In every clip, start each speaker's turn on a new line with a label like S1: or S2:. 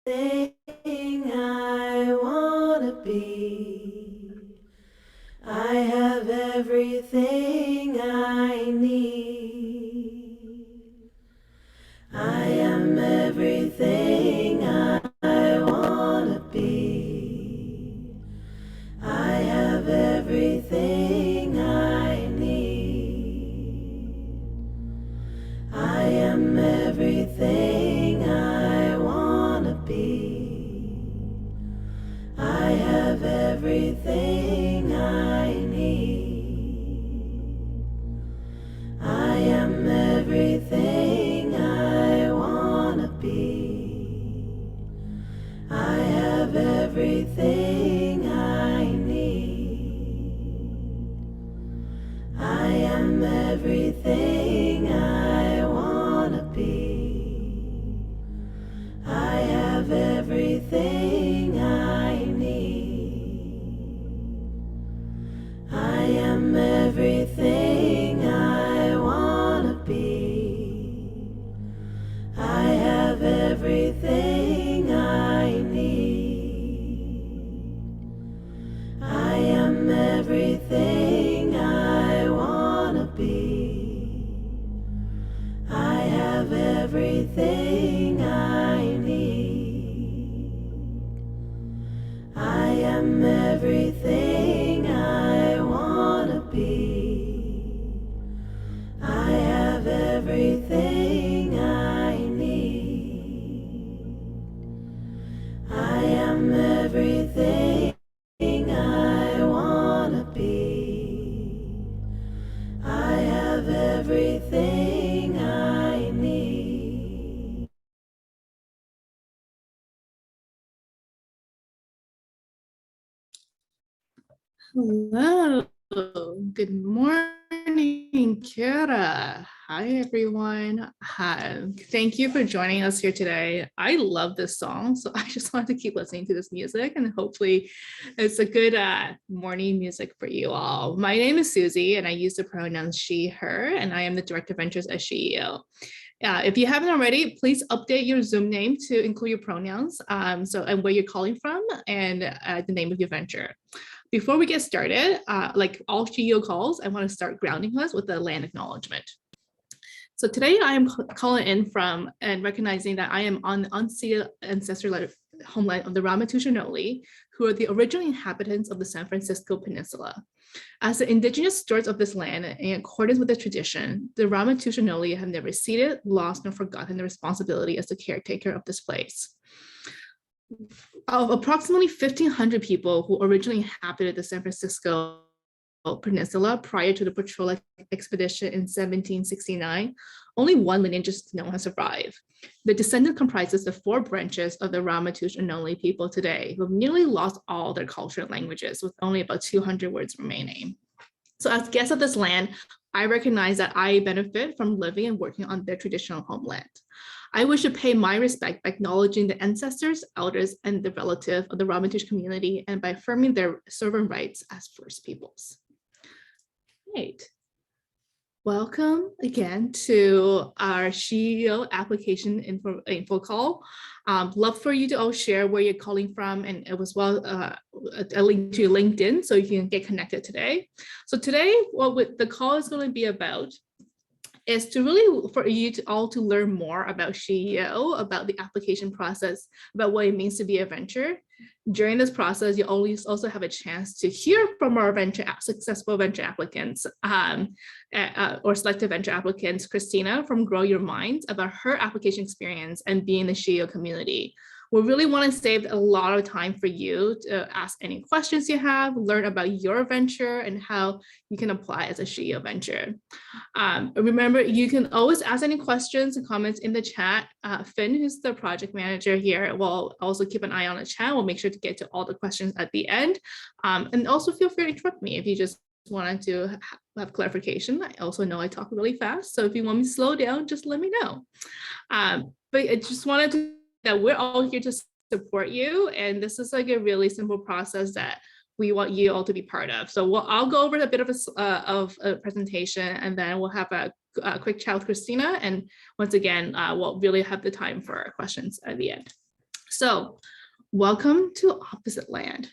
S1: Thing I wanna be. I have everything I need. I am everything I wanna be. I have everything I need. I am everything I wanna be. I have everything I need. I am everything I wanna be. I have everything I need. I am everything I wanna be. I have everything I need. I am everything I wanna be. I have everything I need. I am everything I wanna be. I have everything I need. I am everything I wanna be. I have everything I need. I am everything I wanna be. I have everything I need.
S2: Hello, good morning, Kira. Hi, everyone. Hi. Thank you for joining us here today. I love this song, so I just wanted to keep listening to this music, and hopefully it's a good morning music for you all. My name is Susie, and I use the pronouns she, her, and I am the Director of Ventures at SheEO. If you haven't already, please update your Zoom name to include your pronouns, and where you're calling from, and the name of your venture. Before we get started, like all CEO calls, I want to start grounding us with the land acknowledgement. So today I am calling in from and recognizing that I am on the unceded ancestral homeland of the Ramaytush, who are the original inhabitants of the San Francisco Peninsula. As the indigenous stewards of this land, in accordance with the tradition, the Ramaytush have never ceded, lost, nor forgotten the responsibility as the caretaker of this place. Of approximately 1,500 people who originally inhabited the San Francisco Peninsula prior to the patrol expedition in 1769, only one lineage is known has survived. The descendant comprises the four branches of the Ramaytush people today, who have nearly lost all their culture and languages, with only about 200 words remaining. So as guests of this land, I recognize that I benefit from living and working on their traditional homeland. I wish to pay my respect by acknowledging the ancestors, elders, and the relative of the Ramaytush community, and by affirming their sovereign rights as First Peoples. Great. Welcome again to our SheEO application info call. Love for you to all share where you're calling from, and as well a link to LinkedIn so you can get connected today. So today, what the call is going to be about is to really for you to all to learn more about SheEO, about the application process, about what it means to be a venture. During this process, you always also have a chance to hear from our successful venture applicants or selected venture applicants, Kristina from Grow Your Minds, about her application experience and being in the SheEO community. We really want to save a lot of time for you to ask any questions you have, learn about your venture and how you can apply as a SheEO venture. Remember, you can always ask any questions and comments in the chat. Finn, who's the project manager here, will also keep an eye on the chat. We'll make sure to get to all the questions at the end. And also feel free to interrupt me if you just wanted to have clarification. I also know I talk really fast, so if you want me to slow down, just let me know. But I just wanted to that we're all here to support you, and this is like a really simple process that we want you all to be part of. So I'll go over a bit of a presentation, and then we'll have a quick chat with Kristina, and once again, we'll really have the time for our questions at the end. So welcome to Opposite Land.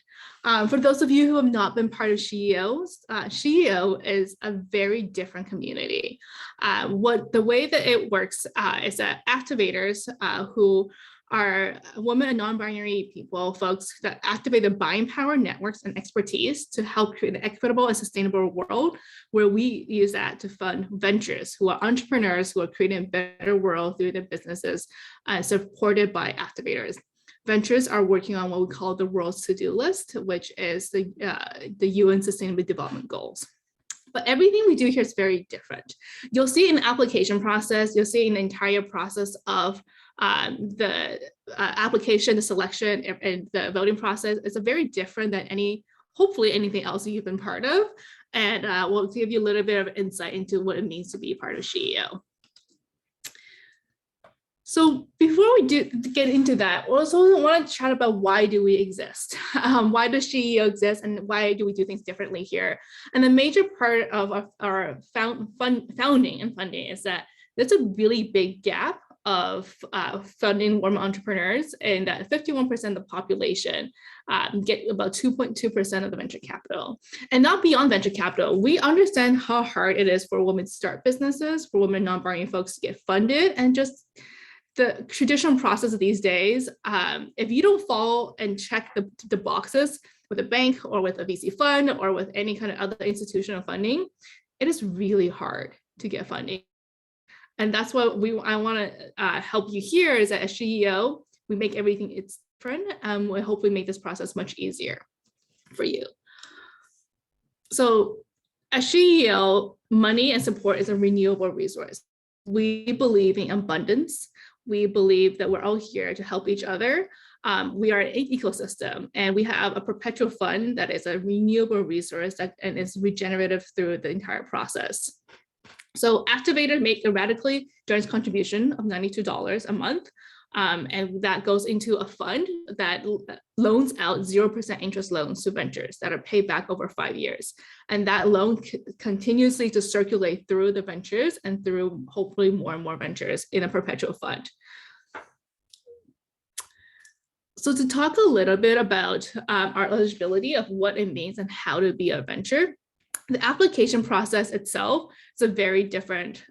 S2: For those of you who have not been part of SheEO is a very different community. The way that it works is that activators who are women and non-binary people, folks that activate the buying power, networks, and expertise to help create an equitable and sustainable world, where we use that to fund ventures who are entrepreneurs who are creating a better world through their businesses, supported by activators. Ventures are working on what we call the world's to-do list, which is the UN Sustainable Development Goals. But everything we do here is very different. You'll see in the application process, you'll see in the entire process of the application, the selection, and the voting process. It's a very different than hopefully anything else you've been part of. And we'll give you a little bit of insight into what it means to be part of SheEO. So before we get into that, we also want to chat about why do we exist? Why does SheEO exist, and why do we do things differently here? And the major part of our founding and funding is that there's a really big gap of funding women entrepreneurs, and that 51% of the population get about 2.2% of the venture capital. And not beyond venture capital, we understand how hard it is for women to start businesses, for women non-binary folks to get funded, and just the traditional process of these days, if you don't follow and check the boxes with a bank or with a VC fund or with any kind of other institutional funding, it is really hard to get funding. And that's what I want to help you here is that at SheEO, we make everything it's different. We hopefully make this process much easier for you. So at SheEO, money and support is a renewable resource. We believe in abundance. We believe that we're all here to help each other. We are an ecosystem, and we have a perpetual fund that is a renewable resource and is regenerative through the entire process. So activators make a radically generous contribution of $92 a month, and that goes into a fund that loans out 0% interest loans to ventures that are paid back over 5 years. And that loan continuously to circulate through the ventures and through hopefully more and more ventures in a perpetual fund. So to talk a little bit about our eligibility of what it means and how to be a venture, the application process itself is a very different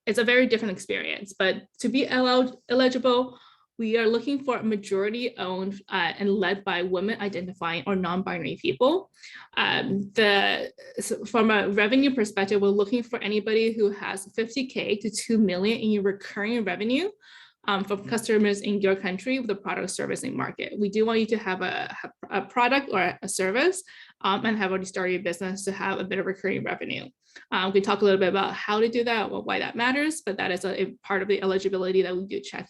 S2: experience. But to be eligible, we are looking for majority owned and led by women identifying or non-binary people. From a revenue perspective, we're looking for anybody who has 50K to 2 million in your recurring revenue from customers in your country with a product servicing market. We do want you to have a product or a service and have already started your business to have a bit of recurring revenue. We can talk a little bit about how to do that, why that matters, but that is a part of the eligibility that we do check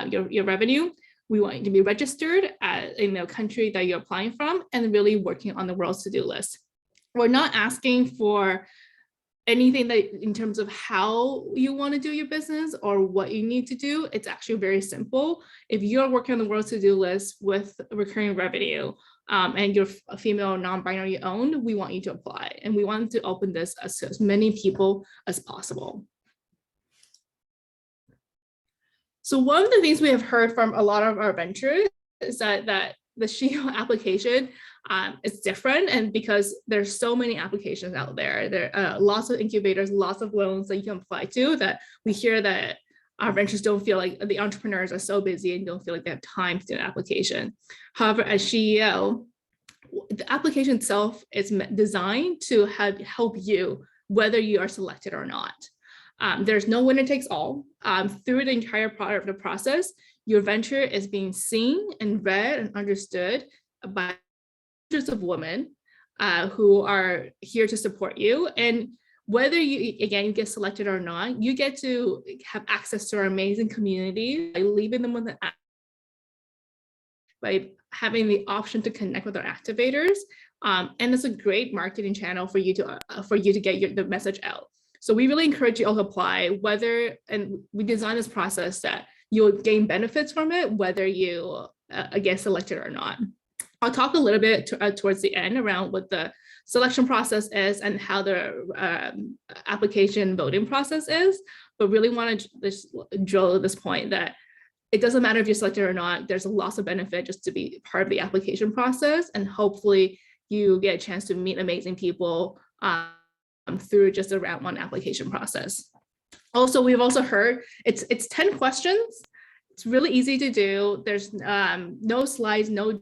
S2: your revenue. We want you to be registered in the country that you're applying from and really working on the world's to-do list. We're not asking for anything that in terms of how you want to do your business or what you need to do. It's actually very simple. If you're working on the world's to-do list with recurring revenue and you're a female non-binary owned, we want you to apply, and we want to open this as many people as possible. So one of the things we have heard from a lot of our ventures is that the SheEO application is different, and because there's so many applications out there, there are lots of incubators, lots of loans that you can apply to, that we hear that our ventures don't feel like the entrepreneurs are so busy and don't feel like they have time to do an application. However, at SheEO, the application itself is designed to help you whether you are selected or not. There's no winner takes all. Through the entire part of the process, your venture is being seen and read and understood by hundreds of women who are here to support you. And whether you get selected or not, you get to have access to our amazing community by leaving them with an app, by having the option to connect with our activators. And it's a great marketing channel for you to get the message out. So we really encourage you all to apply, and we design this process that you'll gain benefits from it, whether you get selected or not. I'll talk a little bit towards the end around what the selection process is and how the application voting process is, but really want to just drill this point that it doesn't matter if you're selected or not. There's a lots of benefit just to be part of the application process, and hopefully you get a chance to meet amazing people through just a round one application process. Also, we've also heard it's 10 questions. It's really easy to do. There's no slides, no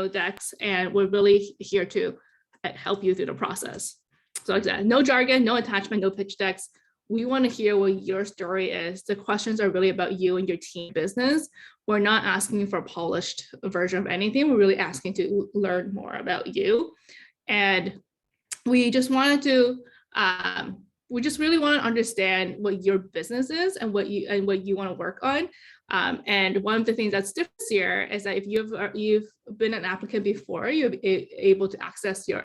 S2: decks, and we're really here to help you through the process. So like that, no jargon, no attachment, no pitch decks. We want to hear what your story is. The questions are really about you and your team business. We're not asking for a polished version of anything. We're really asking to learn more about you. And we just wanted to, we just really want to understand what your business is and what you want to work on. And one of the things that's different here is that if you've been an applicant before, you'll be able to access your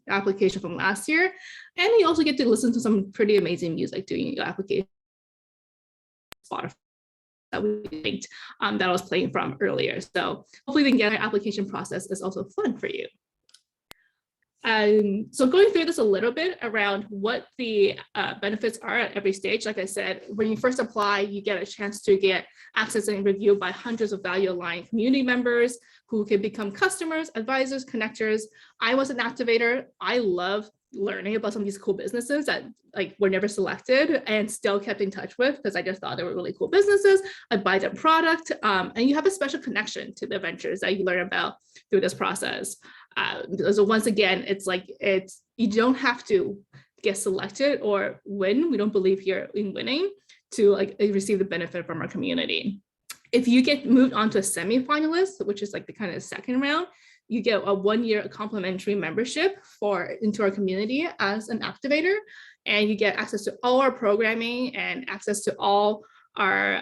S2: application from last year, and you also get to listen to some pretty amazing music during your application. Spotify that we linked that I was playing from earlier. So hopefully the Together application process is also fun for you. So going through this a little bit around what the benefits are at every stage. Like I said, when you first apply, you get a chance to get access and review by hundreds of value-aligned community members who can become customers, advisors, connectors. I was an activator. I love learning about some of these cool businesses that like were never selected and still kept in touch with because I just thought they were really cool businesses. I'd buy their product, and you have a special connection to the ventures that you learn about through this process. So once again, you don't have to get selected or win. We don't believe here in winning to like receive the benefit from our community. If you get moved on to a semi-finalist, which is like the kind of second round, you get a 1-year complimentary membership into our community as an activator, and you get access to all our programming and access to all our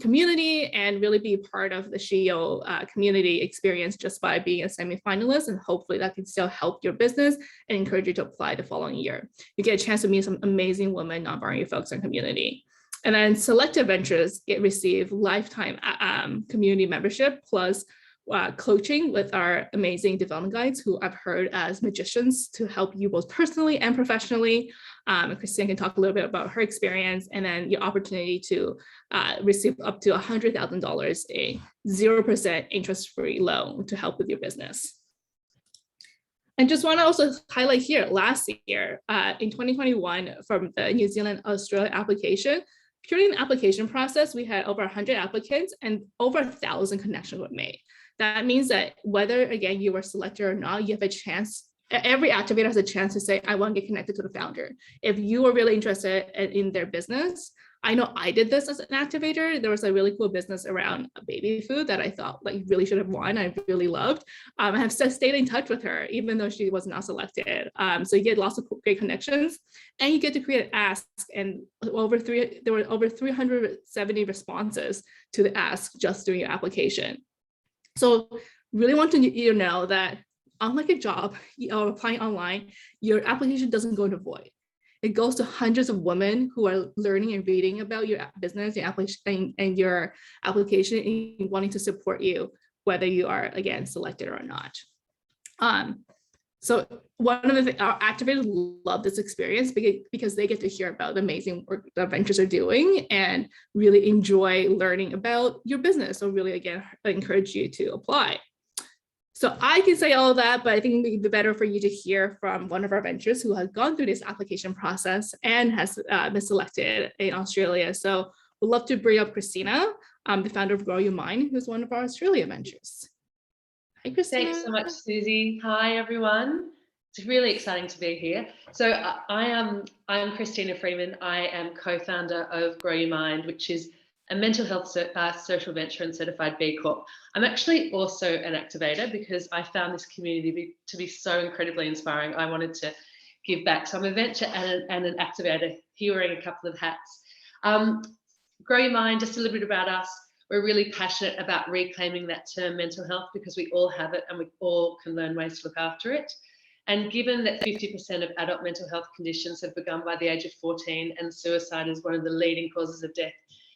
S2: community and really be part of the SHEO community experience just by being a semi-finalist, and hopefully that can still help your business and encourage you to apply the following year. You get a chance to meet some amazing women, non-binary folks in community. And then selected ventures receive lifetime community membership plus coaching with our amazing development guides who I've heard as magicians to help you both personally and professionally. Kristina can talk a little bit about her experience, and then your opportunity to receive up to $100,000 a 0% interest-free loan to help with your business. And just want to also highlight here, last year in 2021 from the New Zealand Australia application, during the application process, we had over 100 applicants and over 1,000 connections were made. That means that whether, again, you were selected or not, you have a chance. Every activator has a chance to say, I want to get connected to the founder. If you are really interested in their business, I know I did this as an activator. There was a really cool business around baby food that I thought like really should have won. I really loved. I have stayed in touch with her, even though she was not selected. So you get lots of great connections, and you get to create an ask. And there were over 370 responses to the ask just during your application. So really want you to know that unlike a job or applying online, your application doesn't go into void. It goes to hundreds of women who are learning and reading about your business, your application, and your application, and wanting to support you, whether you are, again, selected or not. So one of the things, our activators love this experience because they get to hear about the amazing work that ventures are doing and really enjoy learning about your business. So really, again, I encourage you to apply. So I can say all of that, but I think it would be better for you to hear from one of our ventures who has gone through this application process and has been selected in Australia. So we'd love to bring up Kristina, the founder of Grow Your Mind, who's one of our Australia ventures. Hi, Kristina.
S3: Thanks so much, Susie. Hi, everyone. It's really exciting to be here. So I'm Kristina Freeman. I am co-founder of Grow Your Mind, which is a mental health social venture and certified B Corp. I'm actually also an activator because I found this community to be so incredibly inspiring. I wanted to give back. So I'm a venture and an activator here, wearing a couple of hats. Grow Your Mind, just a little bit about us. We're really passionate about reclaiming that term mental health because we all have it and we all can learn ways to look after it. And given that 50% of adult mental health conditions have begun by the age of 14 and suicide is one of the leading causes of death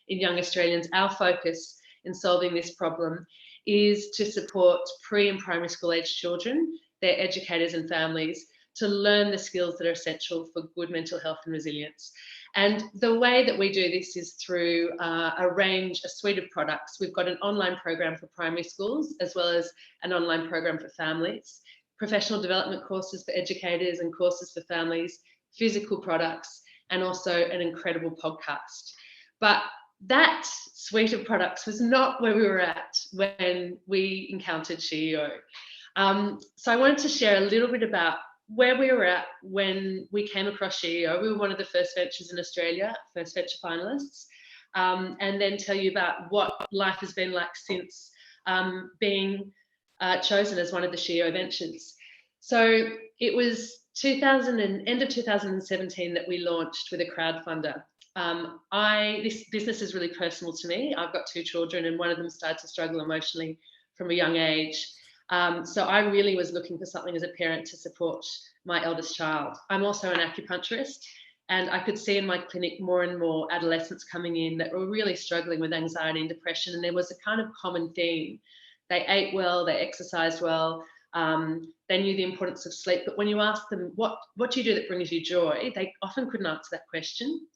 S3: in young Australians, our focus in solving this problem is to support pre and primary school age children, their educators and families to learn the skills that are essential for good mental health and resilience. And the way that we do this is through a suite of products. We've got an online program for primary schools, as well as an online program for families, professional development courses for educators and courses for families, physical products, and also an incredible podcast. But that suite of products was not where we were at when we encountered SheEO. So I wanted to share a little bit about where we were at when we came across SheEO. We were one of the first ventures in Australia, first venture finalists, and then tell you about what life has been like since being chosen as one of the SheEO ventures. So it was end of 2017 that we launched with a crowdfunder. This business is really personal to me. I've got 2 children, and one of them started to struggle emotionally from a young age. So I really was looking for something as a parent to support my eldest child. I'm also an acupuncturist, and I could see in my clinic more and more adolescents coming in that were really struggling with anxiety and depression. And there was a kind of common theme. They ate well, they exercised well, they knew the importance of sleep. But when you ask them, what do you do that brings you joy? They often couldn't answer that question.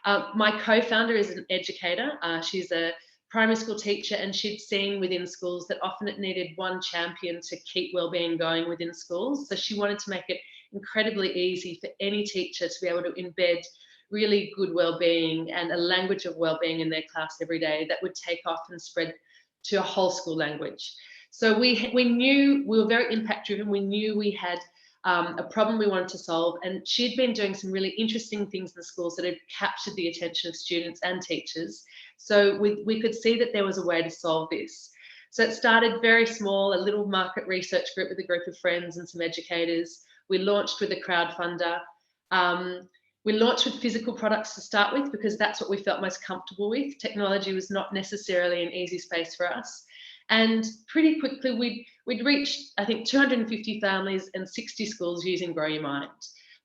S3: My co-founder is an educator. She's a primary school teacher, and she'd seen within schools that often it needed one champion to keep wellbeing going within schools. So she wanted to make it incredibly easy for any teacher to be able to embed really good wellbeing and a language of wellbeing in their class every day that would take off and spread to a whole school language. So we knew we were very impact driven. We knew we had a problem we wanted to solve, and she'd been doing some really interesting things in the schools that had captured the attention of students and teachers. So we could see that there was a way to solve this. So it started very small, a little market research group with a group of friends and some educators. We launched with a crowdfunder. We launched with physical products to start with, because that's what we felt most comfortable with. Technology was not necessarily an easy space for us. And pretty quickly, we'd reached, I think, 250 families and 60 schools using Grow Your Mind.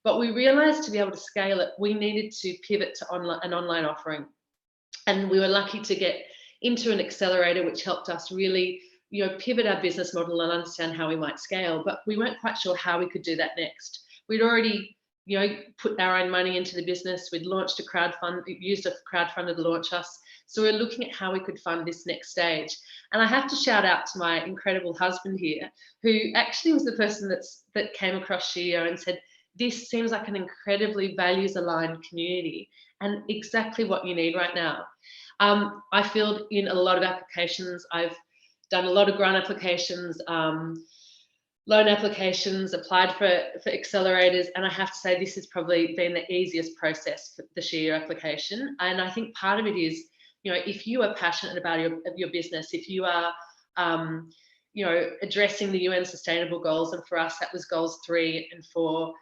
S3: But we realised to be able to scale it, we needed to pivot to an online offering. And we were lucky to get into an accelerator, which helped us really, pivot our business model and understand how we might scale. But we weren't quite sure how we could do that next. We'd already, put our own money into the business. We'd launched used a crowdfunder to launch us. So we're looking at how we could fund this next stage. And I have to shout out to my incredible husband here, who actually was the person that came across SheEO and said, this seems like an incredibly values-aligned community and exactly what you need right now. I filled in a lot of applications. I've done a lot of grant applications, loan applications, applied for accelerators, and I have to say this has probably been the easiest process for the SheEO application. And I think part of it is, if you are passionate about your business, if you are, addressing the UN Sustainable Goals, and for us that was goals 3 and 4,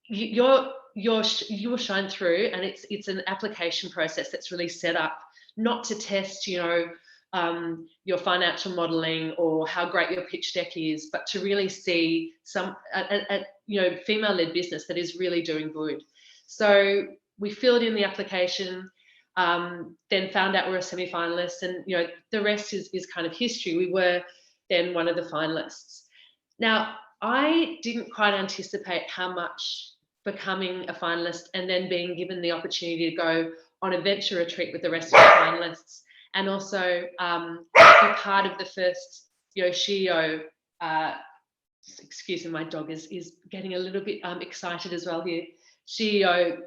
S3: you will shine through. And it's an application process that's really set up not to test, your financial modelling or how great your pitch deck is, but to really see some, female-led business that is really doing good. So we filled in the application. Then found out we're a semi-finalist, and the rest is kind of history. We were then one of the finalists. Now, I didn't quite anticipate how much becoming a finalist and then being given the opportunity to go on a venture retreat with the rest of the finalists, and also be part of the first SheEO. Excuse me, my dog is getting a little bit excited as well here. SheEO,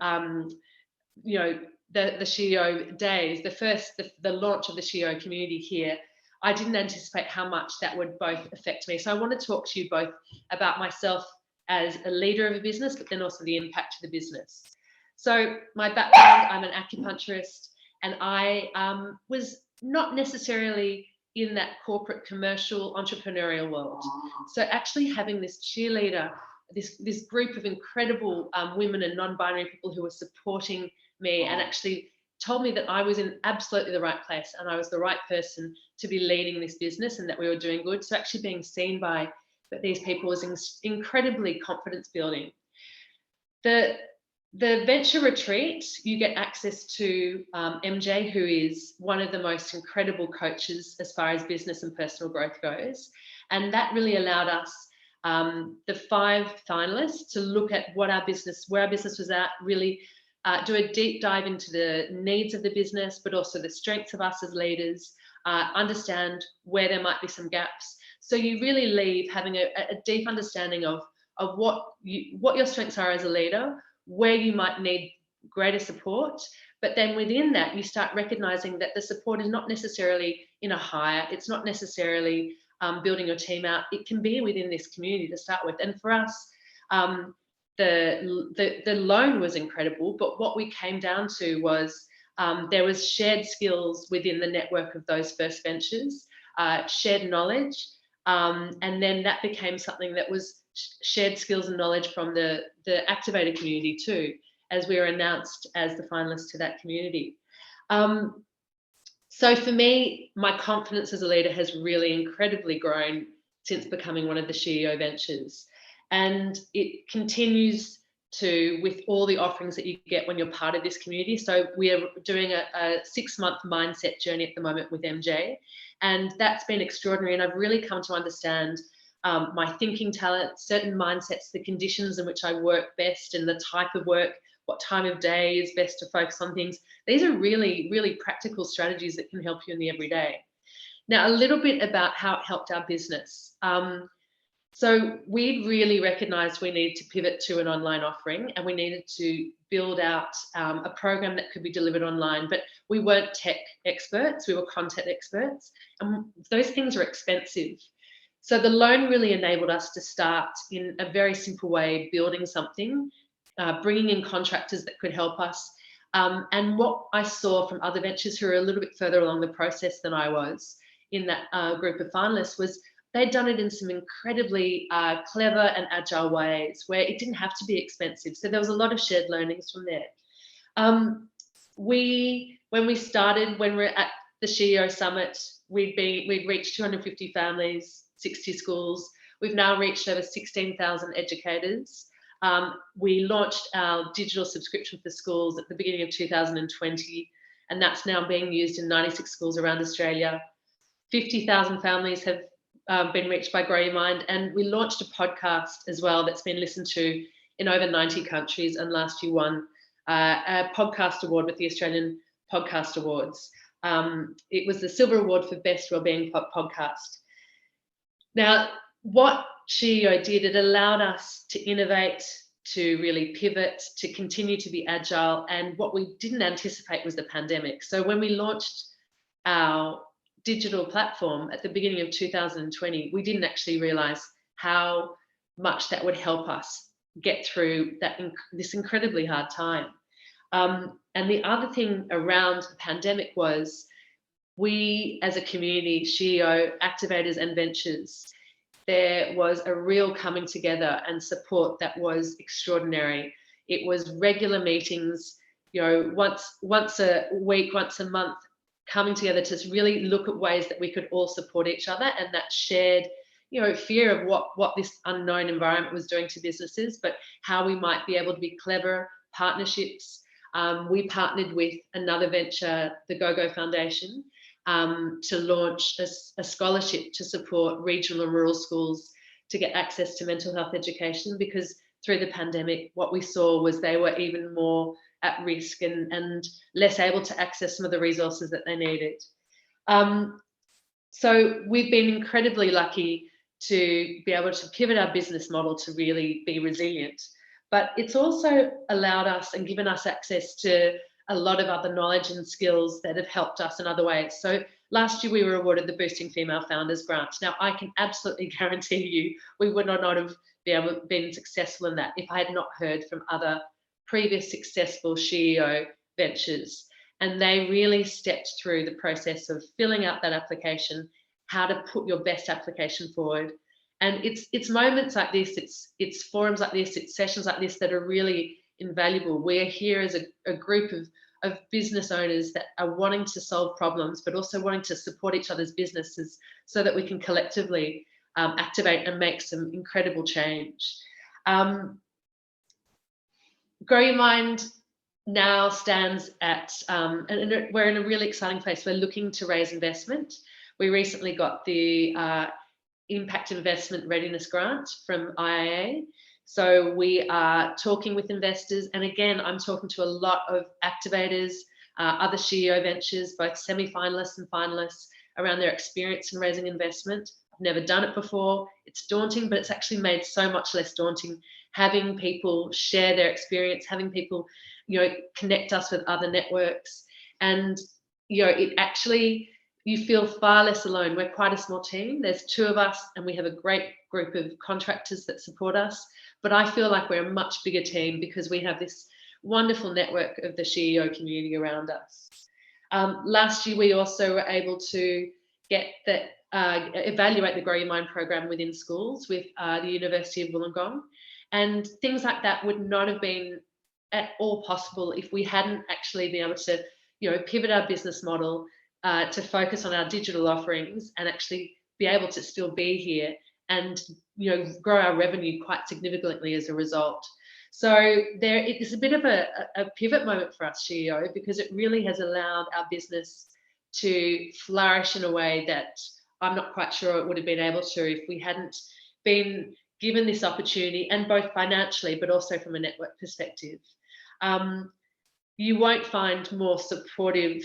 S3: the SheEO days, the launch of the SheEO community here. I didn't anticipate how much that would both affect me. So I want to talk to you both about myself as a leader of a business, but then also the impact to the business. So my background, I'm an acupuncturist, and I was not necessarily in that corporate, commercial, entrepreneurial world. So actually having this cheerleader, this group of incredible women and non-binary people who were supporting me and actually told me that I was in absolutely the right place and I was the right person to be leading this business and that we were doing good. So actually being seen by these people was incredibly confidence building. The venture retreat, you get access to MJ, who is one of the most incredible coaches as far as business and personal growth goes. And that really allowed us, the 5 finalists, to look at where our business was at, really do a deep dive into the needs of the business, but also the strengths of us as leaders, understand where there might be some gaps. So you really leave having a deep understanding of what your strengths are as a leader, where you might need greater support, but then within that you start recognizing that the support is not necessarily in a hire, it's not necessarily building your team out, it can be within this community to start with. And for us, the loan was incredible, but what we came down to was there was shared skills within the network of those first ventures, shared knowledge, and then that became something that was shared skills and knowledge from the activator community too, as we were announced as the finalists to that community. So for me, my confidence as a leader has really incredibly grown since becoming one of the SheEO ventures. And it continues to, with all the offerings that you get when you're part of this community. So we are doing a 6-month mindset journey at the moment with MJ, and that's been extraordinary. And I've really come to understand my thinking talent, certain mindsets, the conditions in which I work best, and the type of work, what time of day is best to focus on things. These are really, really practical strategies that can help you in the everyday. Now, a little bit about how it helped our business. So we really recognised we needed to pivot to an online offering, and we needed to build out a program that could be delivered online, but we weren't tech experts, we were content experts, and those things are expensive. So the loan really enabled us to start in a very simple way, building something, bringing in contractors that could help us. And what I saw from other ventures who are a little bit further along the process than I was in that group of finalists was they'd done it in some incredibly clever and agile ways where it didn't have to be expensive. So there was a lot of shared learnings from there. When we started, when we were at the SheEO Summit, we'd reached 250 families, 60 schools. We've now reached over 16,000 educators. We launched our digital subscription for schools at the beginning of 2020, and that's now being used in 96 schools around Australia. 50,000 families have been reached by Grow Your Mind, and we launched a podcast as well that's been listened to in over 90 countries, and last year won a podcast award with the Australian Podcast Awards. It was the Silver Award for Best Wellbeing Podcast. Now, what SheEO did, it allowed us to innovate, to really pivot, to continue to be agile, and what we didn't anticipate was the pandemic. So when we launched our digital platform at the beginning of 2020, we didn't actually realize how much that would help us get through this incredibly hard time. And the other thing around the pandemic was we as a community, SheEO, activators and ventures, there was a real coming together and support that was extraordinary. It was regular meetings, once a week, once a month, coming together to really look at ways that we could all support each other, and that shared fear of what this unknown environment was doing to businesses, but how we might be able to be clever partnerships. We partnered with another venture, the GoGo Foundation, to launch a scholarship to support regional and rural schools to get access to mental health education, because through the pandemic, what we saw was they were even more at risk and less able to access some of the resources that they needed. So we've been incredibly lucky to be able to pivot our business model to really be resilient. But it's also allowed us and given us access to a lot of other knowledge and skills that have helped us in other ways. So last year we were awarded the Boosting Female Founders Grant. Now I can absolutely guarantee you we would not have been successful in that if I had not heard from other previous successful SheEO ventures. And they really stepped through the process of filling out that application, how to put your best application forward. And it's moments like this, it's forums like this, it's sessions like this that are really invaluable. We're here as a group of business owners that are wanting to solve problems, but also wanting to support each other's businesses so that we can collectively activate and make some incredible change. Grow Your Mind now stands at, and we're in a really exciting place. We're looking to raise investment. We recently got the Impact Investment Readiness Grant from IIA So we are talking with investors. And again, I'm talking to a lot of activators, other CEO ventures, both semi-finalists and finalists, around their experience in raising investment. I've never done it before. It's daunting, but it's actually made so much less daunting having people share their experience, having people, connect us with other networks. And, it actually, you feel far less alone. We're quite a small team. There's 2 of us, and we have a great group of contractors that support us. But I feel like we're a much bigger team because we have this wonderful network of the CEO community around us. Last year, we also were able to get evaluate the Grow Your Mind program within schools with the University of Wollongong. And things like that would not have been at all possible if we hadn't actually been able to, pivot our business model to focus on our digital offerings and actually be able to still be here and, grow our revenue quite significantly as a result. So it is a bit of a pivot moment for us, CEO, because it really has allowed our business to flourish in a way that I'm not quite sure it would have been able to if we hadn't been given this opportunity, and both financially, but also from a network perspective. You won't find more supportive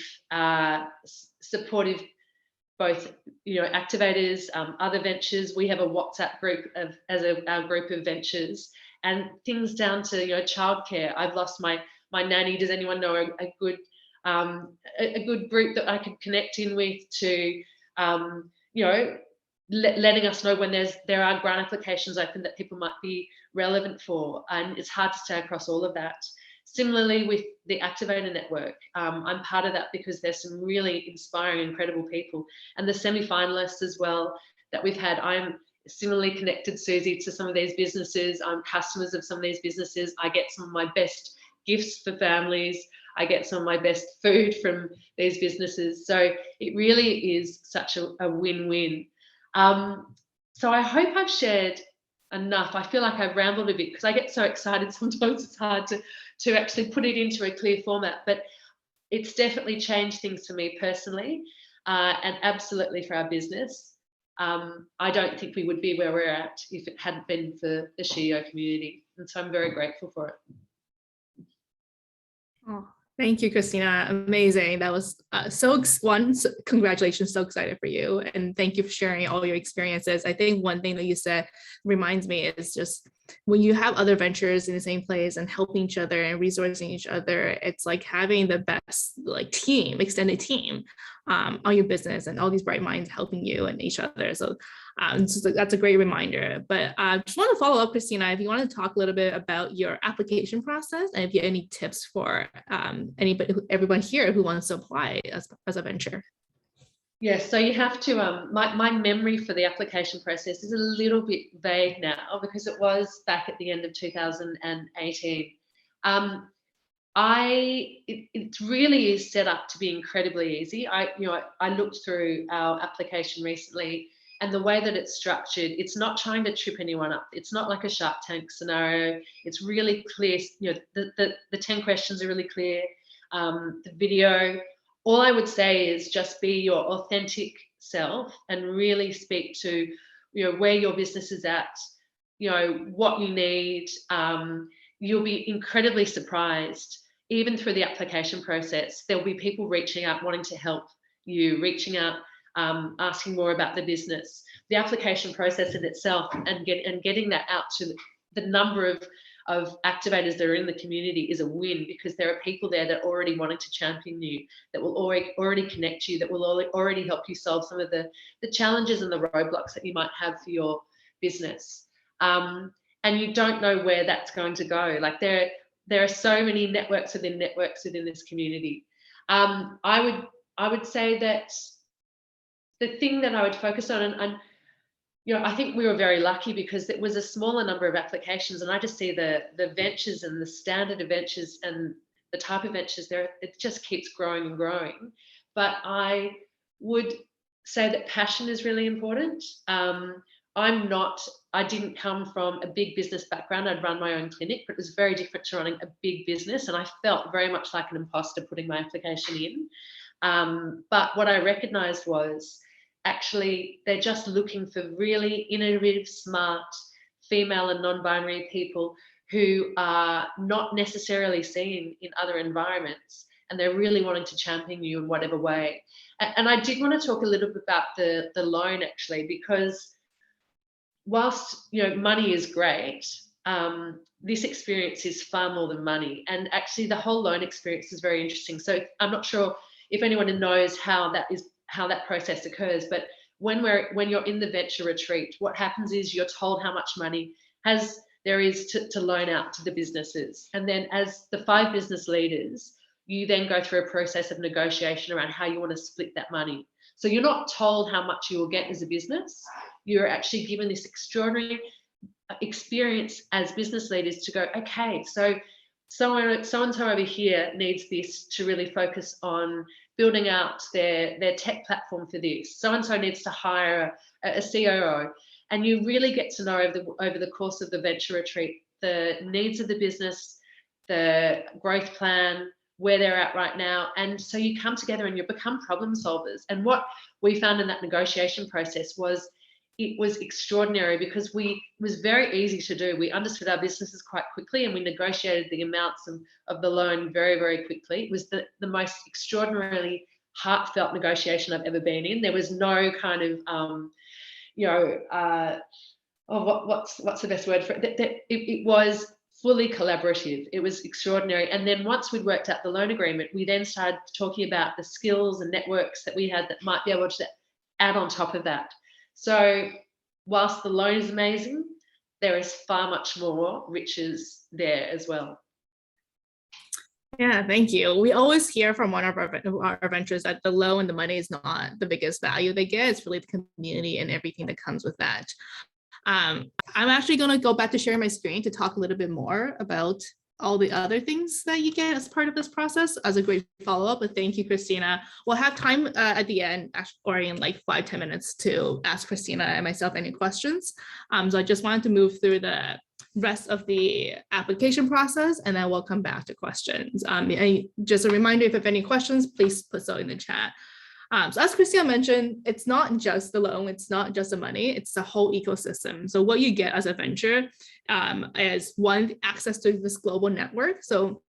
S3: both activators, other ventures. We have a WhatsApp group our group of ventures, and things down to childcare. I've lost my nanny. Does anyone know a good group that I could connect in with to letting us know when there are grant applications open that people might be relevant for, and it's hard to stay across all of that. Similarly with the Activator Network, I'm part of that because there's some really inspiring, incredible people, and the semi-finalists as well that we've had. I'm similarly connected, Susie, to some of these businesses. I'm customers of some of these businesses. I get some of my best gifts for families. I get some of my best food from these businesses. So it really is such a win-win. So I hope I've shared enough. I feel like I've rambled a bit because I get so excited sometimes it's hard to actually put it into a clear format, but it's definitely changed things for me personally, and absolutely for our business. I don't think we would be where we're at if it hadn't been for the CEO community, and so I'm very grateful for it.
S2: Oh, thank you, Kristina. Amazing. That was congratulations. So excited for you. And thank you for sharing all your experiences. I think one thing that you said reminds me is just when you have other ventures in the same place and helping each other and resourcing each other, it's like having the best extended team on your business, and all these bright minds helping you and each other. So that's a great reminder. But I just want to follow up, Kristina, if you want to talk a little bit about your application process, and if you have any tips for everyone here who wants to apply as a venture.
S3: Yes, so you have to, my memory for the application process is a little bit vague now because it was back at the end of 2018. It really is set up to be incredibly easy. I looked through our application recently, and the way that it's structured, it's not trying to trip anyone up. It's not like a Shark Tank scenario. It's really clear. The 10 questions are really clear. The video. All I would say is just be your authentic self and really speak to, where your business is at, what you need. You'll be incredibly surprised. Even through the application process, there'll be people reaching out, wanting to help you, reaching out, asking more about the business. The application process in itself and getting that out to the number of activators that are in the community is a win, because there are people there that are already wanting to champion you, that will already connect you, that will already help you solve some of the challenges and the roadblocks that you might have for your business. And you don't know where that's going to go. Like there are so many networks within this community. I would say that the thing that I would focus on, and I think we were very lucky because it was a smaller number of applications, and I just see the ventures and the standard of ventures and the type of ventures there, it just keeps growing and growing. But I would say that passion is really important. I didn't come from a big business background. I'd run my own clinic, but it was very different to running a big business, and I felt very much like an imposter putting my application in. But what I recognized was, actually, they're just looking for really innovative, smart, female and non-binary people who are not necessarily seen in other environments, and they're really wanting to champion you in whatever way. And I did want to talk a little bit about the loan, actually, because whilst money is great, this experience is far more than money. And actually the whole loan experience is very interesting. So I'm not sure if anyone knows how that process occurs, but when you're in the venture retreat, what happens is you're told how much money there is to loan out to the businesses. And then as the 5 business leaders, you then go through a process of negotiation around how you want to split that money. So you're not told how much you will get as a business. You're actually given this extraordinary experience as business leaders to go, okay, so and so over here needs this to really focus on building out their tech platform for this. So and so needs to hire a COO. And you really get to know over the course of the venture retreat the needs of the business, the growth plan, where they're at right now. And so you come together and you become problem solvers. And what we found in that negotiation process was it was extraordinary, because it was very easy to do. We understood our businesses quite quickly, and we negotiated the amounts of the loan very, very quickly. It was the most extraordinarily heartfelt negotiation I've ever been in. There was no kind of, what's the best word for it? It was fully collaborative. It was extraordinary. And then once we'd worked out the loan agreement, we then started talking about the skills and networks that we had that might be able to add on top of that. So whilst the loan is amazing, there is far much more riches there as well.
S2: Yeah, thank you. We always hear from one of our ventures that the loan and the money is not the biggest value they get. It's really the community and everything that comes with that. I'm actually going to go back to sharing my screen to talk a little bit more about all the other things that you get as part of this process as a great follow-up. But thank you, Kristina. We'll have time at the end, or in like 5-10 minutes, to ask Kristina and myself any questions. So I just wanted to move through the rest of the application process, and then we'll come back to questions. Just a reminder, if you have any questions, please put so in the chat. So as Kristina mentioned, it's not just the loan, it's not just the money, it's the whole ecosystem. So what you get as a venture is, one, access to this global network. So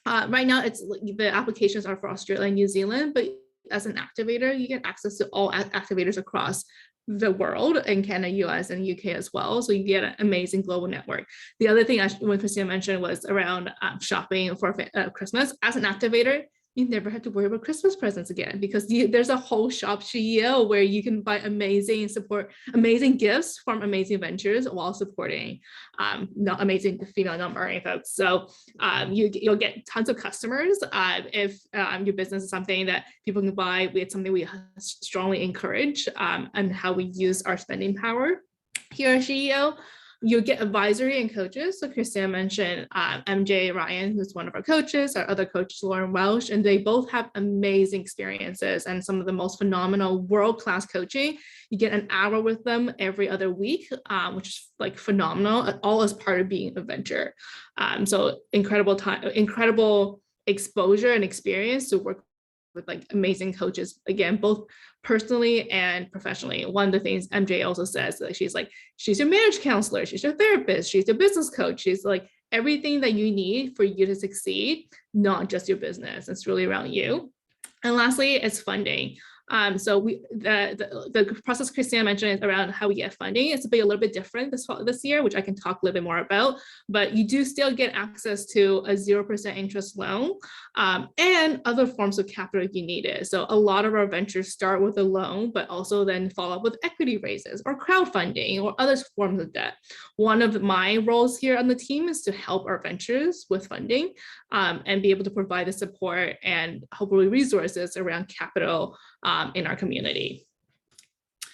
S2: right now, the applications are for Australia and New Zealand, but as an activator, you get access to all activators across the world, in Canada, US, and UK as well. So you get an amazing global network. The other thing when Kristina mentioned was around shopping for Christmas. As an activator, you never have to worry about Christmas presents again, because there's a whole shop CEO where you can buy amazing gifts from amazing ventures while supporting amazing female non-binary folks. So you'll get tons of customers if your business is something that people can buy. It's something we strongly encourage, and how we use our spending power here at CEO. You'll get advisory and coaches. So Kristina mentioned MJ Ryan, who's one of our coaches, our other coach, Lauren Welsh, and they both have amazing experiences and some of the most phenomenal world-class coaching. You get an hour with them every other week, which is like phenomenal, all as part of being a venture. So incredible time, incredible exposure and experience to work with like amazing coaches, again, both personally and professionally. One of the things MJ also says, that she's your marriage counselor, she's your therapist, she's your business coach, she's like everything that you need for you to succeed, not just your business. It's really around you. And lastly, it's funding. So the process Kristina mentioned is around how we get funding. It's a little bit different this year, which I can talk a little bit more about, but you do still get access to a 0% interest loan and other forms of capital if you need it. So a lot of our ventures start with a loan, but also then follow up with equity raises or crowdfunding or other forms of debt. One of my roles here on the team is to help our ventures with funding and be able to provide the support and hopefully resources around capital in our community. I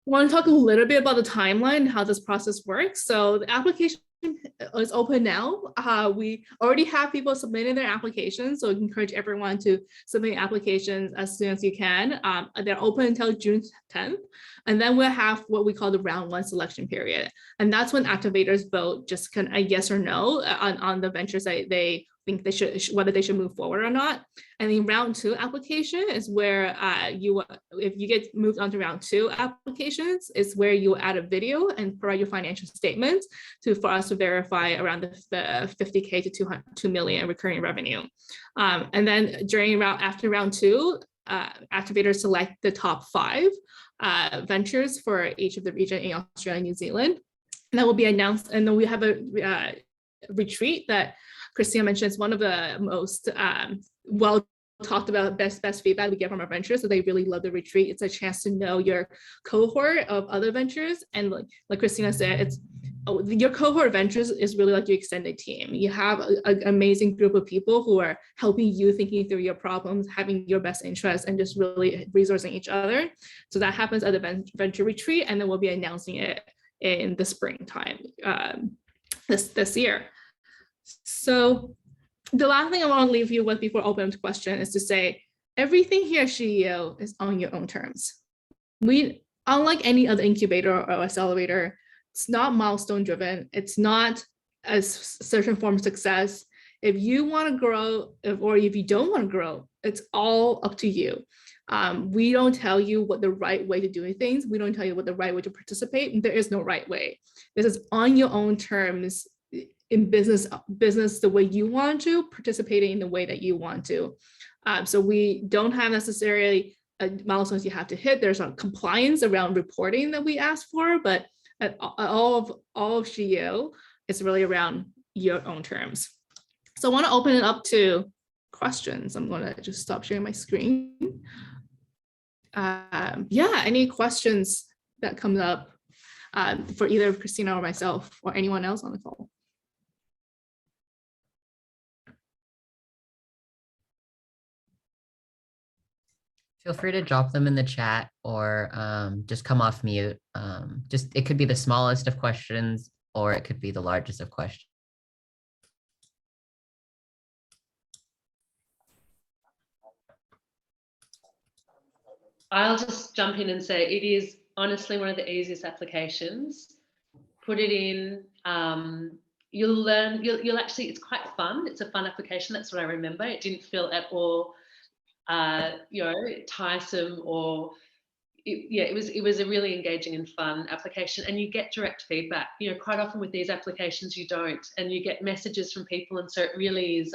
S2: want to talk a little bit about the timeline and how this process works. So the application is open now. We already have people submitting their applications, so I encourage everyone to submit applications as soon as you can. They're open until June 10th, and then we'll have what we call the round 1 selection period, and that's when activators vote just kind of a yes or no on the ventures that they think they should, whether they should move forward or not. And then round 2 application is where if you get moved on to round 2 applications, is where you add a video and provide your financial statements for us to verify around the 50K to 2 million recurring revenue. And then after round 2, activators select the top 5 ventures for each of the region in Australia and New Zealand. And that will be announced. And then we have a retreat that Kristina mentioned is one of the most well talked about best feedback we get from our ventures. So they really love the retreat. It's a chance to know your cohort of other ventures. And like Kristina said, your cohort of ventures is really like your extended team. You have an amazing group of people who are helping you, thinking through your problems, having your best interests, and just really resourcing each other. So that happens at the venture retreat, and then we'll be announcing it in the springtime this year. So the last thing I want to leave you with before opening to question is to say, everything here at CEO is on your own terms. Unlike any other incubator or accelerator, it's not milestone driven. It's not a certain form of success. If you want to grow, or if you don't want to grow, it's all up to you. We don't tell you what the right way to do things. We don't tell you what the right way to participate. There is no right way. This is on your own terms in business the way you want to, participating in the way that you want to. So we don't have necessarily milestones you have to hit. There's some compliance around reporting that we ask for, but all of SHIELD is really around your own terms. So I want to open it up to questions. I'm going to just stop sharing my screen. Yeah, any questions that comes up for either Kristina or myself or anyone else on the call?
S4: Feel free to drop them in the chat or just come off mute. It could be the smallest of questions or it could be the largest of questions.
S3: I'll just jump in and say it is honestly one of the easiest applications. Put it in, you'll learn, you'll actually, it's quite fun. It's a fun application. That's what I remember. It didn't feel at all tiresome or it was a really engaging and fun application, and you get direct feedback. Quite often with these applications you don't, and you get messages from people, and so it really is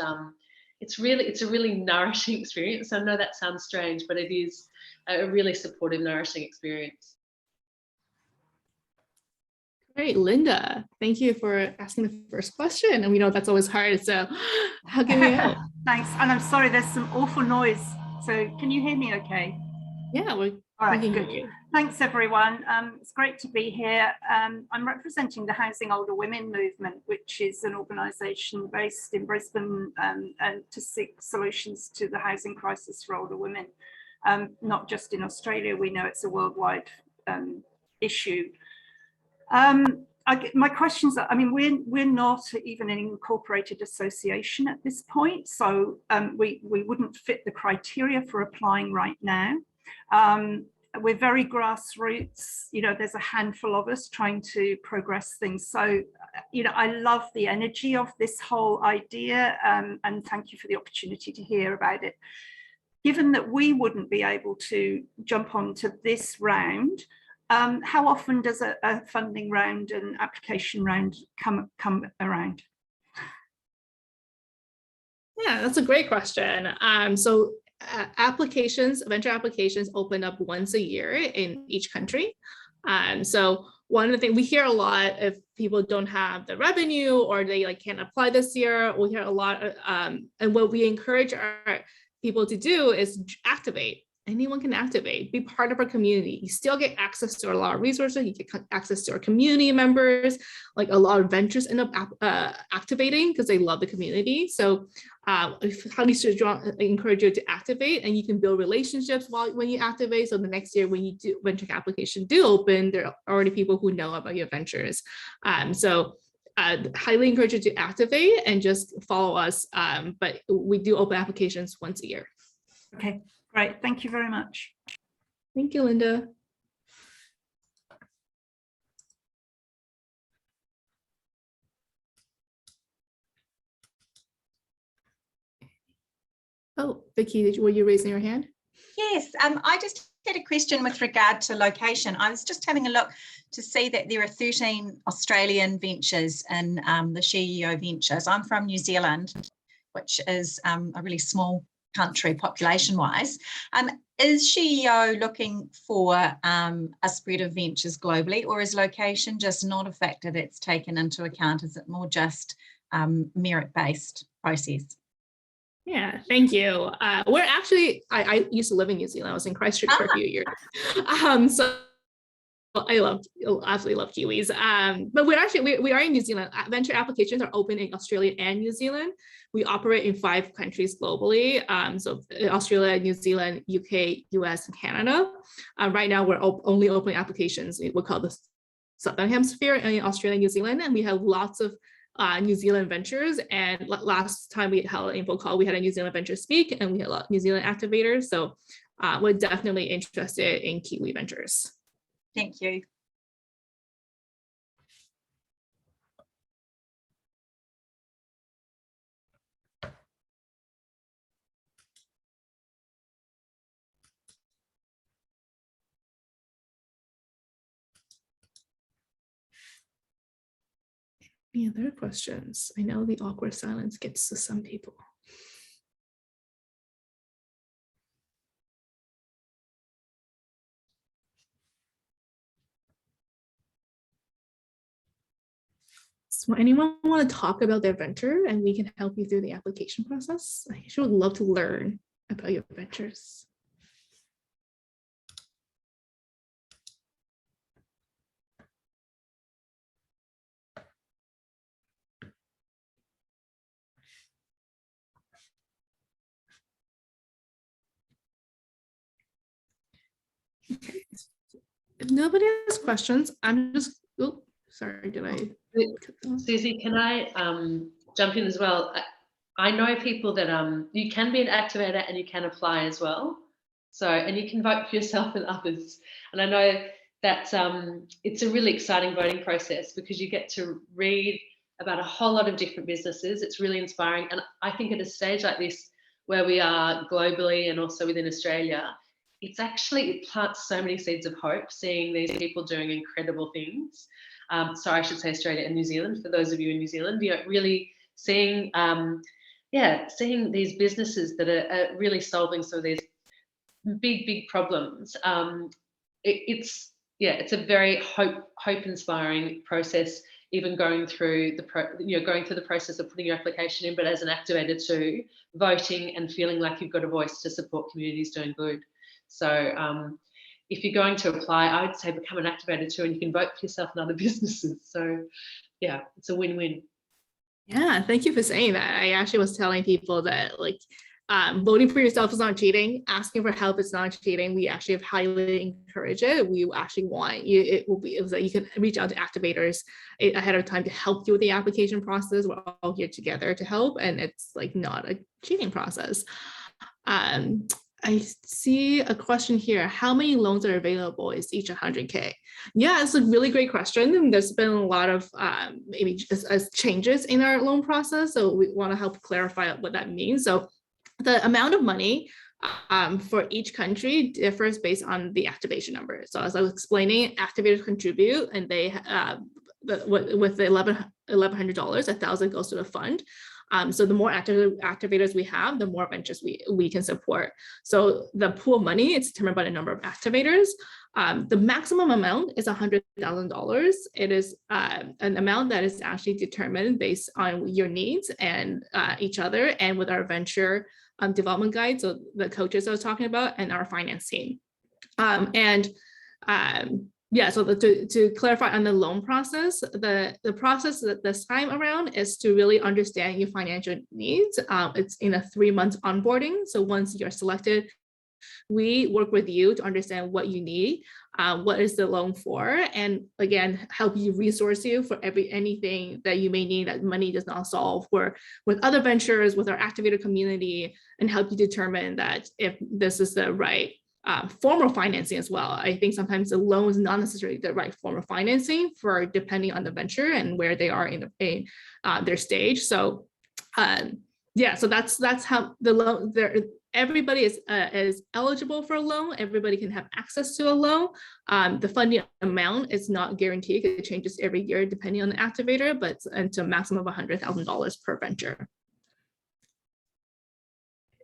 S3: it's a really nourishing experience. I know that sounds strange, but it is a really supportive, nourishing experience.
S2: Great, Linda, thank you for asking the first question, and we know that's always hard, so how can we help?
S5: Thanks, and I'm sorry there's some awful noise, so can you hear me okay?
S2: Yeah,
S5: all right, good. Thanks everyone. It's great to be here. I'm representing the Housing Older Women movement, which is an organisation based in Brisbane and to seek solutions to the housing crisis for older women. Not just in Australia, we know it's a worldwide issue. My questions are, we're not even an incorporated association at this point, so we wouldn't fit the criteria for applying right now. We're very grassroots, there's a handful of us trying to progress things. So, I love the energy of this whole idea, and thank you for the opportunity to hear about it. Given that we wouldn't be able to jump onto this round, how often does a funding round and application round come around?
S2: Yeah, that's a great question. So venture applications open up once a year in each country. So one of the things we hear a lot, if people don't have the revenue or they can't apply this year, we hear a lot. And what we encourage our people to do is activate. Anyone can activate, be part of our community. You still get access to a lot of resources. You get access to our community members. Like a lot of ventures end up activating because they love the community. So I highly encourage you to activate, and you can build relationships when you activate. So the next year when you do venture application do open, there are already people who know about your ventures. So highly encourage you to activate and just follow us. But we do open applications once a year.
S5: Okay. Great, thank you very much.
S2: Thank you, Linda. Oh, Vicky, were you raising your hand?
S6: Yes, I just had a question with regard to location. I was just having a look to see that there are 13 Australian ventures in the SheEO ventures. I'm from New Zealand, which is a really small country population-wise. Is SheEO looking for a spread of ventures globally, or is location just not a factor that's taken into account? Is it more just merit-based process?
S2: Yeah, thank you. We're actually, I used to live in New Zealand. I was in Christchurch for a few years. So absolutely love Kiwis. But we are in New Zealand. Venture applications are open in Australia and New Zealand. We operate in 5 countries globally. So Australia, New Zealand, UK, US, and Canada. Right now, we're only opening applications in what we call the Southern Hemisphere in Australia and New Zealand. And we have lots of New Zealand ventures, and last time we held an info call, we had a New Zealand venture speak, and we had a lot of New Zealand activators. So we're definitely interested in Kiwi ventures.
S6: Thank you.
S2: Any other questions? I know the awkward silence gets to some people. So anyone want to talk about their venture and we can help you through the application process? I sure would love to learn about your ventures. Okay. If nobody has questions, I'm just, oh, sorry, did I?
S3: Susie, can I jump in as well? I know people that you can be an activator and you can apply as well. So, and you can vote for yourself and others. And I know that it's a really exciting voting process because you get to read about a whole lot of different businesses. It's really inspiring. And I think at a stage like this, where we are globally and also within Australia, it plants so many seeds of hope, seeing these people doing incredible things. So I should say Australia and New Zealand, for those of you in New Zealand, really seeing, seeing these businesses that are really solving some of these big problems. It's a very hope-inspiring process, even going through the process of putting your application in, but as an activator too, voting and feeling like you've got a voice to support communities doing good. So if you're going to apply, I would say become an activator too, and you can vote for yourself and other businesses. So yeah, it's a win-win.
S2: Yeah, thank you for saying that. I actually was telling people that voting for yourself is not cheating. Asking for help is not cheating. We actually highly encourage it. We actually want you. It was like you can reach out to activators ahead of time to help you with the application process. We're all here together to help, and it's not a cheating process. I see a question here. How many loans are available? Is each 100K? Yeah, it's a really great question. And there's been a lot of maybe just as changes in our loan process. So we want to help clarify what that means. So the amount of money for each country differs based on the activation number. So as I was explaining, activators contribute, and they with the $1,100, $1,000 goes to the fund. So the more activators we have, the more ventures we can support. So the pool of money is determined by the number of activators. The maximum amount is $100,000. It is an amount that is actually determined based on your needs and each other, and with our venture development guide, so the coaches I was talking about, and our finance team. Yeah, so to clarify on the loan process, the process this time around is to really understand your financial needs. It's in a 3-month onboarding. So once you're selected, we work with you to understand what you need, what is the loan for, and again, help you resource you for anything that you may need that money does not solve, or with other ventures, with our activator community, and help you determine that if this is the right form of financing as well. I think sometimes the loan is not necessarily the right form of financing for depending on the venture and where they are in their stage. So Yeah, so that's how the loan there. Everybody is eligible for a loan. Everybody can have access to a loan. The funding amount is not guaranteed. It changes every year depending on the activator, but into a maximum of $100,000 per venture.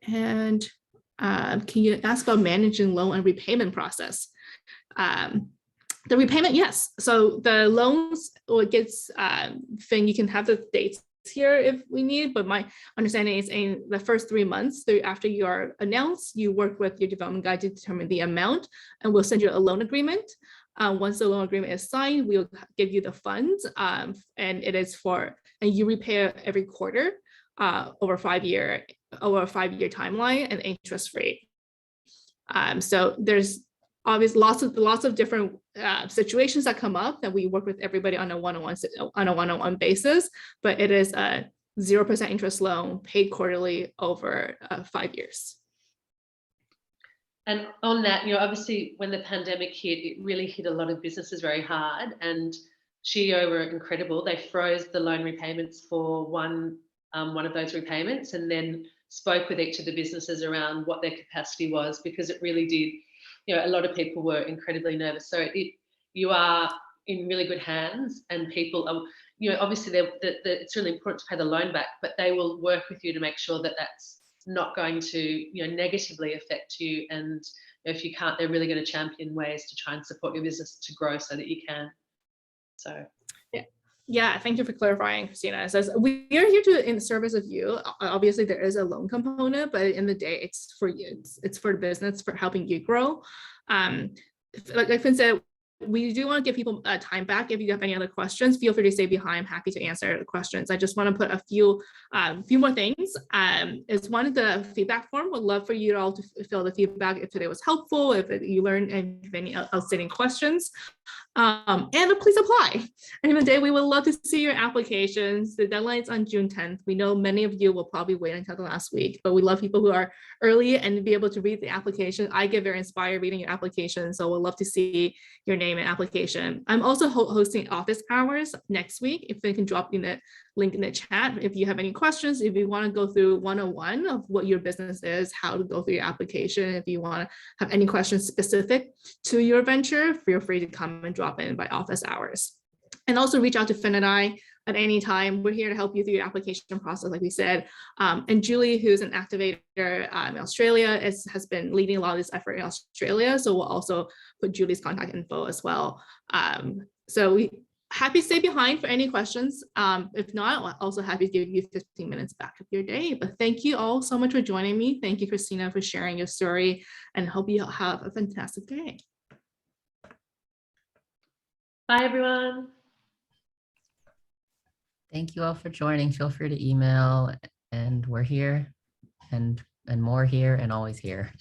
S2: And can you ask about managing loan and repayment process? The repayment, yes. So the loans, it gets thing, you can have the dates here if we need, but my understanding is in the first 3 months after you are announced, you work with your development guide to determine the amount, and we'll send you a loan agreement. Once the loan agreement is signed, we'll give you the funds, and it is and you repay every quarter over a 5-year timeline and interest free. So there's obviously lots of different situations that come up that we work with everybody on a one-on-one basis, but it is a 0% interest loan paid quarterly over 5 years.
S3: And on that, obviously when the pandemic hit, it really hit a lot of businesses very hard, and SheEO were incredible. They froze the loan repayments for one of those repayments, and then spoke with each of the businesses around what their capacity was, because it really did, a lot of people were incredibly nervous. So you are in really good hands, and people are, obviously it's really important to pay the loan back, but they will work with you to make sure that that's not going to, negatively affect you. And if you can't, they're really going to champion ways to try and support your business to grow so that you can. So.
S2: Yeah, thank you for clarifying, Kristina. It says we are here in service of you. Obviously, there is a loan component, but in the day, it's for you. It's for the business, for helping you grow. Like Finn said, we do want to give people time back. If you have any other questions, feel free to stay behind. I'm happy to answer the questions. I just want to put a few more things. Is one of the feedback form. Would love for you all to fill the feedback if today was helpful, if you learned any outstanding questions. And please apply. And in the day, we would love to see your applications. The deadline is on June 10th. We know many of you will probably wait until the last week, but we love people who are early and be able to read the application. I get very inspired reading your application, so we'll love to see your name and application. I'm also hosting office hours next week. If they can drop in the link in the chat, if you have any questions, if you want to go through 101 of what your business is, how to go through your application, if you want to have any questions specific to your venture, feel free to come and drop in by office hours. And also reach out to Finn and I at any time. We're here to help you through your application process, like we said. And Julie, who's an activator in Australia, has been leading a lot of this effort in Australia. So we'll also put Julie's contact info as well. So we happy to stay behind for any questions. If not, I'm also happy to give you 15 minutes back of your day. But thank you all so much for joining me. Thank you, Kristina, for sharing your story, and hope you have a fantastic day.
S3: Bye, everyone.
S4: Thank you all for joining. Feel free to email, and we're here and more here and always here.